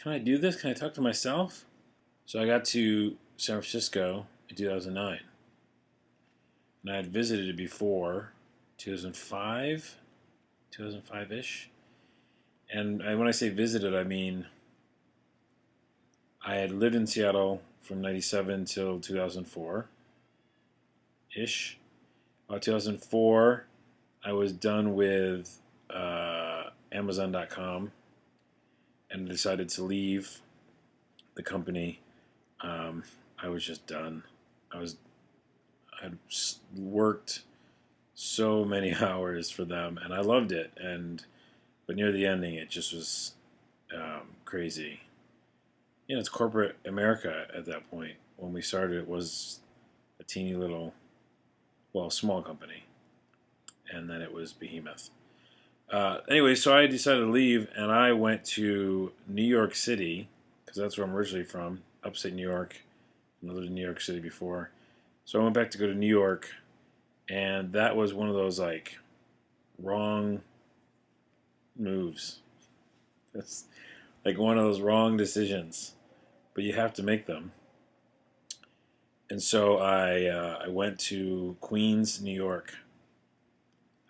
can I do this? Can I talk to myself? So I got to San Francisco in 2009. And I had visited it before, 2005, 2005-ish. And when I say visited, I mean I had lived in Seattle from 97 till 2004-ish. 2004, I was done with Amazon.com and decided to leave the company. I was just done. I had worked so many hours for them, and I loved it. But near the ending, it just was crazy. It's corporate America at that point. When we started, it was a teeny little, well, small company, and then it was Behemoth. Anyway, so I decided to leave, and I went to New York City because that's where I'm originally from, upstate New York. I lived in New York City before, so I went back to go to New York, and that was one of those like wrong moves. It's like one of those wrong decisions, but you have to make them. And so I went to Queens, New York.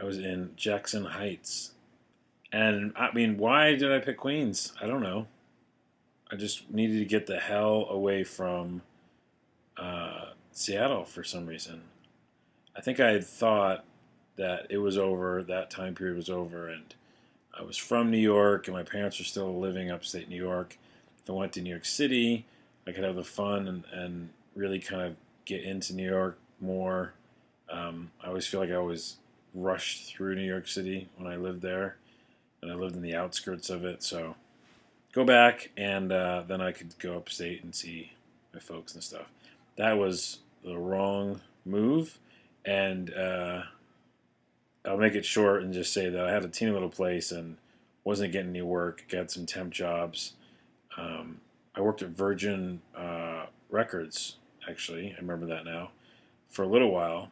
I was in Jackson Heights. And I mean, why did I pick Queens? I don't know. I just needed to get the hell away from Seattle for some reason. I think I had thought that it was over, that time period was over, and I was from New York, and my parents were still living upstate New York. If I went to New York City, I could have the fun and really kind of get into New York more. I always feel like I always rushed through New York City when I lived there, and I lived in the outskirts of it. So go back, and then I could go upstate and see my folks and stuff. That was the wrong move, and I'll make it short and just say that I had a teeny little place and wasn't getting any work. Got some temp jobs. I worked at Virgin Records, actually. I remember that now, for a little while.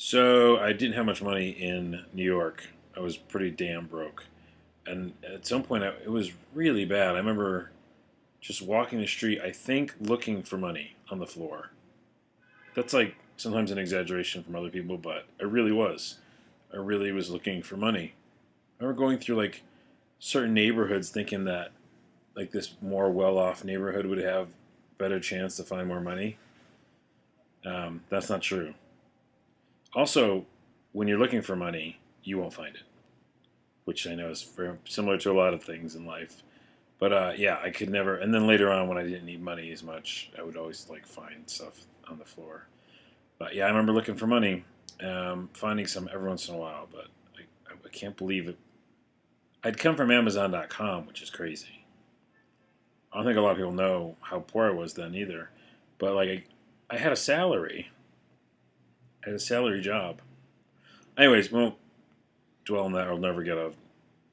So I didn't have much money in New York. I was pretty damn broke. And at some point, it was really bad. I remember just walking the street, I think looking for money on the floor. That's like sometimes an exaggeration from other people, but I really was. I really was looking for money. I remember going through like certain neighborhoods thinking that like this more well-off neighborhood would have better chance to find more money. That's not true. Also, when you're looking for money, you won't find it, which I know is very similar to a lot of things in life. But yeah, I could never. And then later on, when I didn't need money as much, I would always like find stuff on the floor. But yeah, I remember looking for money, finding some every once in a while. But I can't believe it. I'd come from Amazon.com, which is crazy. I don't think a lot of people know how poor I was then either. But like, I had a salary. I had a salary job. Anyways, won't dwell on that. I'll never get out of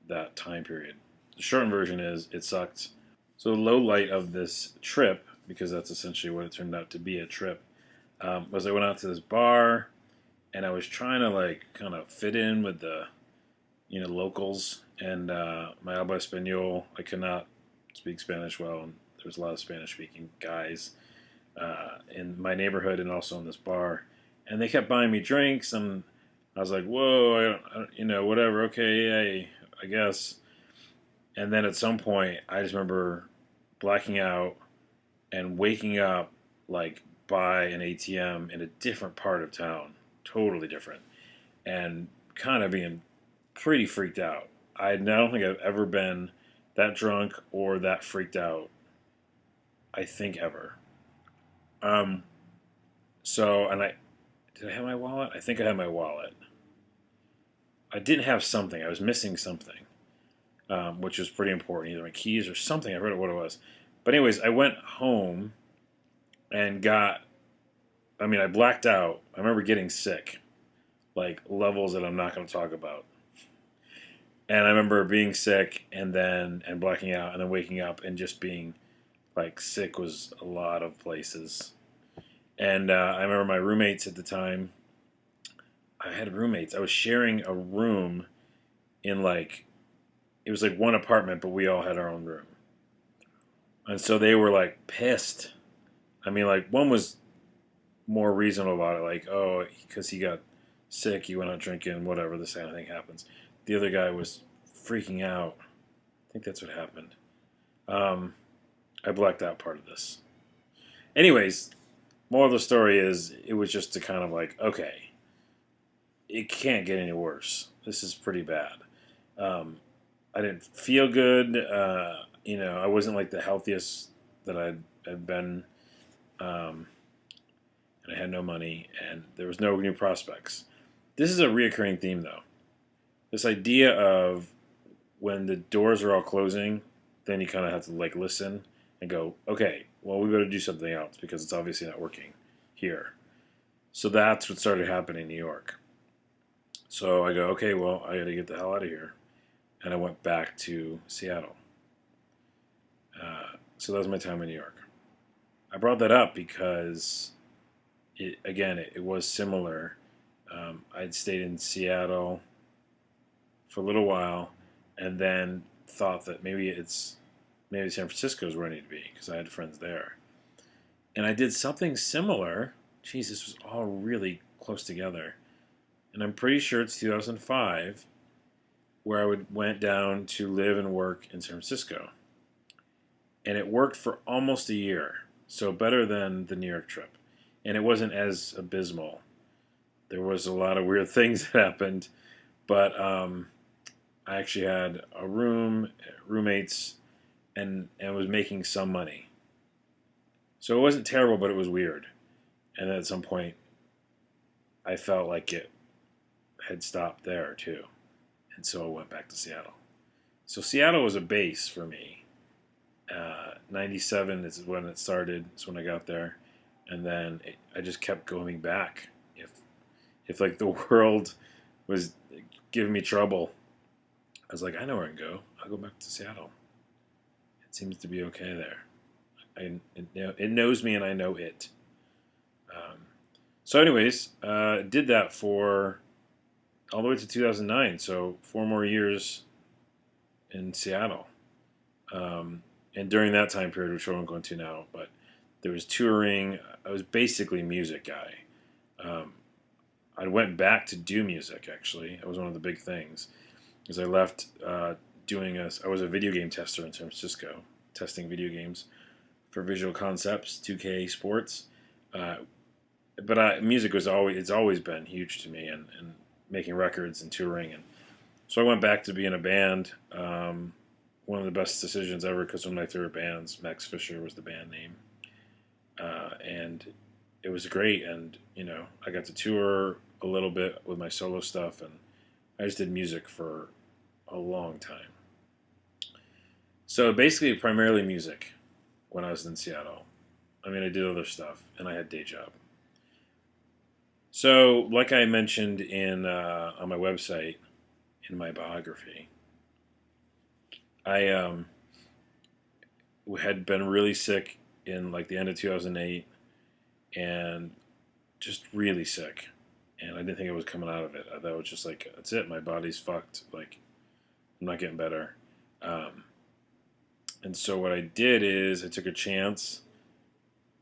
that time period. The short version is it sucked. So the low light of this trip, because that's essentially what it turned out to be, a trip, was I went out to this bar and I was trying to like kind of fit in with the locals, and my Alba Espanol, I could not speak Spanish well, and there was a lot of Spanish speaking guys in my neighborhood and also in this bar, and they kept buying me drinks, and I was like, whoa, whatever, okay, hey, I guess. And then at some point, I just remember blacking out and waking up like by an ATM in a different part of town, totally different, and kind of being pretty freaked out. I don't think I've ever been that drunk or that freaked out. I think ever. Um. So, and I did I have my wallet? I think I had my wallet. I didn't have something. I was missing something, which was pretty important. Either my keys or something. I forgot what it was. But anyways, I went home and got. I mean, I blacked out. I remember getting sick, like levels that I'm not going to talk about. And I remember being sick and blacking out and then waking up and just being like sick was a lot of places. And I remember my roommates at the time. I had roommates. I was sharing a room in like it was like one apartment, but we all had our own room. And so they were like pissed. I mean, like one was more reasonable about it, like, oh, because he got sick, he went out drinking, whatever, this kind of thing happens. The other guy was freaking out. I think that's what happened. Um, I blacked out part of this. Anyways, more of the story is it was just to kind of like, okay, it can't get any worse. This is pretty bad. Um, I didn't feel good. I wasn't like the healthiest that I'd been. Um, and I had no money, and there was no new prospects. This is a reoccurring theme, though. This idea of when the doors are all closing, then you kind of have to like listen and go, okay, well, we better do something else because it's obviously not working here. So that's what started happening in New York. So I go, okay, well, I got to get the hell out of here, and I went back to Seattle. So that was my time in New York. I brought that up because it was similar. I'd stayed in Seattle for a little while, and then thought that maybe San Francisco is where I need to be because I had friends there, and I did something similar. Geez, this was all really close together, and I'm pretty sure it's 2005 where went down to live and work in San Francisco, and it worked for almost a year, so better than the New York trip, and it wasn't as abysmal. There was a lot of weird things that happened, but I actually had a roommates, and was making some money. So it wasn't terrible, but it was weird. And then at some point, I felt like it had stopped there too, and so I went back to Seattle. So Seattle was a base for me. '97 is when it started. It's when I got there, and then I just kept going back. If like the world was giving me trouble, I was like, I know where I can go. I'll go back to Seattle. It seems to be okay there. It knows me and I know it. Um, so, anyways, did that for all the way to 2009. So 4 more years in Seattle. And during that time period, which I won't go into now, but there was touring. I was basically a music guy. Um, I went back to do music. Actually, it was one of the big things. Because I left I was a video game tester in San Francisco, testing video games for Visual Concepts, 2K Sports. Uh, but music it's always been huge to me, and making records and touring, and so I went back to be in a band. One of the best decisions ever because one of my favorite bands, Max Fisher, was the band name, and it was great. And I got to tour a little bit with my solo stuff, and I just did music for a long time. So basically, primarily music when I was in Seattle. I mean, I did other stuff, and I had day job. So, like I mentioned in on my website in my biography, I had been really sick in like the end of 2008, and just really sick, and I didn't think I was coming out of it. I thought it was just like, that's it, my body's fucked. Like, I'm not getting better. Um, and so what I did is I took a chance,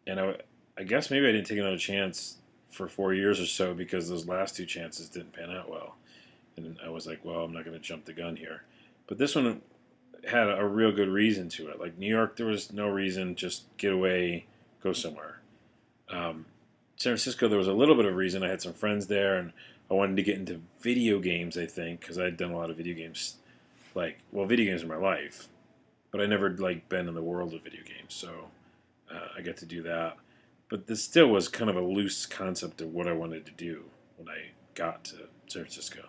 and I guess maybe I didn't take another chance for 4 years or so because those last two chances didn't pan out well. And I was like, well, I'm not going to jump the gun here. But this one had a real good reason to it. Like New York, there was no reason, just get away, go somewhere. Um, San Francisco, there was a little bit of reason. I had some friends there, and I wanted to get into video games, I think, because I had done a lot of video games. Video games in my life, but I never been in the world of video games, so I got to do that. But this still was kind of a loose concept of what I wanted to do when I got to San Francisco.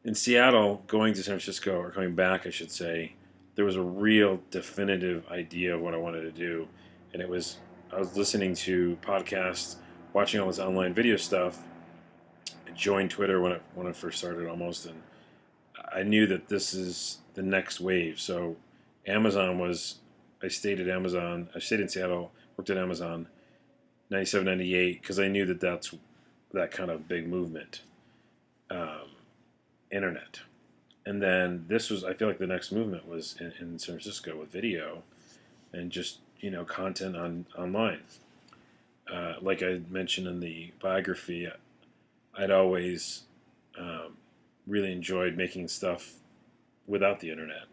In Seattle, going to San Francisco, or coming back, I should say, there was a real definitive idea of what I wanted to do, and I was listening to podcasts, watching all this online video stuff. I joined Twitter when it first started, almost, and I knew that this is the next wave. So I stayed at Amazon. I stayed in Seattle, worked at Amazon, 97, 98, because I knew that that's that kind of big movement, internet. And then I feel like the next movement was in San Francisco with video. and just content online. Like I mentioned in the biography, I'd always um, really enjoyed making stuff without the internet.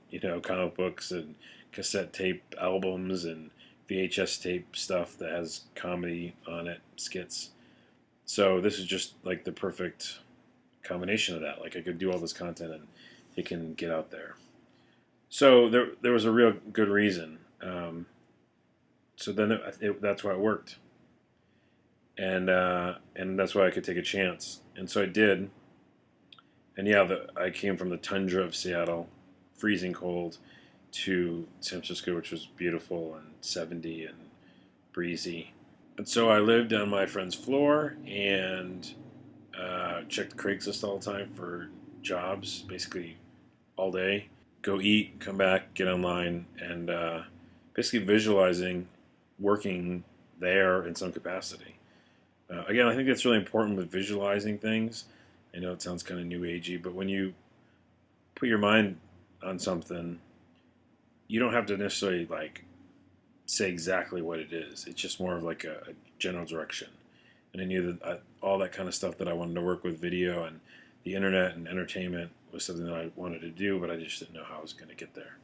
Comic books and cassette tape albums and VHS tape stuff that has comedy on it, skits. So this is just like the perfect combination of that. Like I could do all this content and it can get out there. So there was a real good reason. So then that's why it worked, and that's why I could take a chance, and so I did. And yeah, I came from the tundra of Seattle, freezing cold, to San Francisco, which was beautiful and 70 and breezy. And so I lived on my friend's floor and checked Craigslist all the time for jobs, basically all day. Go eat, come back, get online, and basically visualizing working there in some capacity. Again, I think that's really important with visualizing things. I know it sounds kind of new agey, but when you put your mind on something, you don't have to necessarily like say exactly what it is. It's just more of like a general direction. And I knew that all that kind of stuff that I wanted to work with video and the internet and entertainment was something that I wanted to do, but I just didn't know how I was going to get there.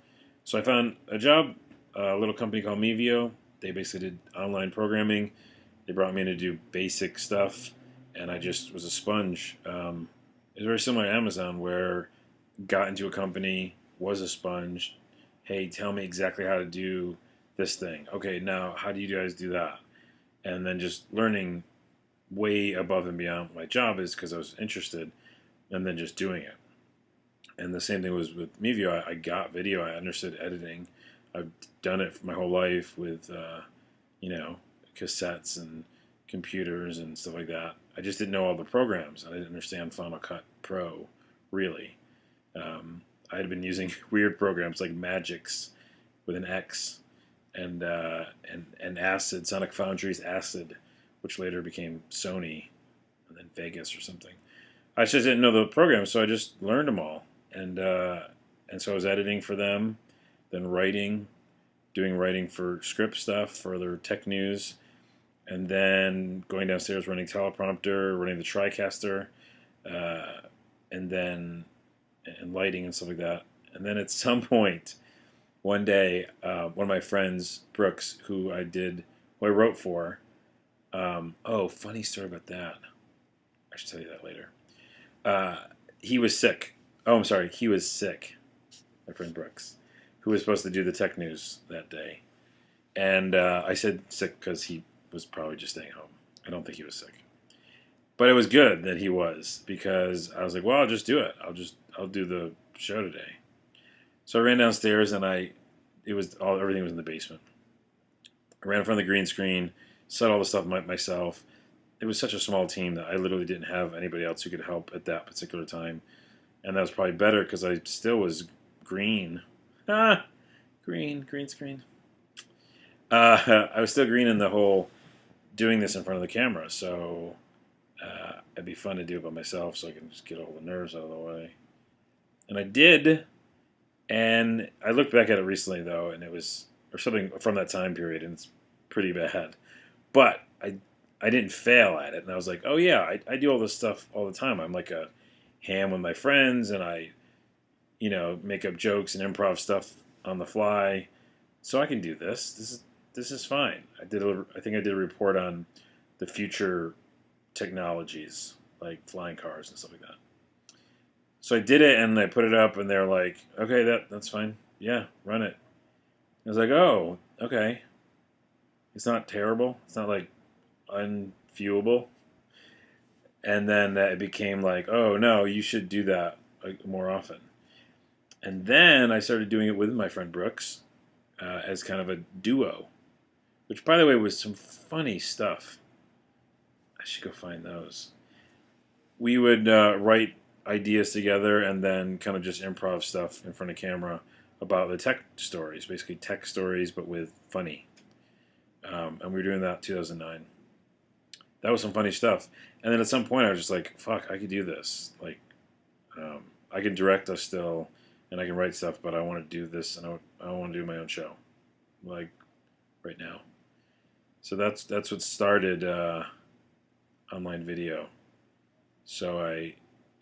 So I found a job, a little company called Mevio. They basically did online programming. They brought me in to do basic stuff, and I just was a sponge. It was very similar to Amazon, where got into a company, was a sponge. Hey, tell me exactly how to do this thing. Okay, now how do you guys do that? And then just learning way above and beyond what my job is because I was interested, and then just doing it. And the same thing was with Mevio. I got video. I understood editing. I've done it for my whole life with, you know, cassettes and computers and stuff like that. I just didn't know all the programs. I didn't understand Final Cut Pro, really. I had been using weird programs like Magix with an X and Acid, Sonic Foundry's Acid, which later became Sony and then Vegas or something. I just didn't know the programs, so I just learned them all, and so I was editing for them, then writing, doing writing for script stuff for their tech news, and then going downstairs running teleprompter, running the TriCaster, uh, and then and lighting and stuff like that. And then at some point, one day, one of my friends, Brooks, who I wrote for, oh, funny story about that. I should tell you that later. Uh, he was sick. Oh, I'm sorry. He was sick. My friend Brooks, who was supposed to do the tech news that day. And I said sick because he was probably just staying home. I don't think he was sick. But it was good that he was because I was like, well, I'll just do it. I'll do the show today. So I ran downstairs and everything was in the basement. I ran in front of the green screen, set all the stuff myself. It was such a small team that I literally didn't have anybody else who could help at that particular time. And that was probably better because I still was green. Green screen. I was still green in the whole doing this in front of the camera, so it'd be fun to do it by myself so I can just get all the nerves out of the way. And I did, and I looked back at it recently, though, and it was, or something from that time period, and it's pretty bad. But I didn't fail at it, and I was like, oh yeah, I do all this stuff all the time. I'm like a ham with my friends, and I, make up jokes and improv stuff on the fly, so I can do this. This is fine. I think I did a report on the future technologies like flying cars and stuff like that. So I did it and I put it up, and they're like, "Okay, that's fine. Yeah, run it." I was like, "Oh, okay. It's not terrible. It's not like unviewable." And then it became like, "Oh no, you should do that like more often." And then I started doing it with my friend Brooks as kind of a duo, which, by the way, was some funny stuff. I should go find those. We would write ideas together and then kind of just improv stuff in front of camera about the tech stories, basically tech stories, but with funny. And we were doing that in 2009. That was some funny stuff. And then at some point, I was just like, "Fuck, I could do this. Like, I can direct us still, and I can write stuff, but I want to do this, and I want to do my own show. Like, right now. So that's what started online video. So I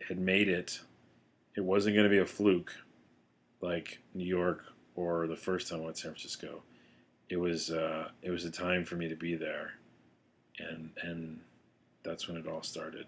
had made it. It wasn't going to be a fluke like New York or the first time I went to San Francisco. It was a time for me to be there, and that's when it all started.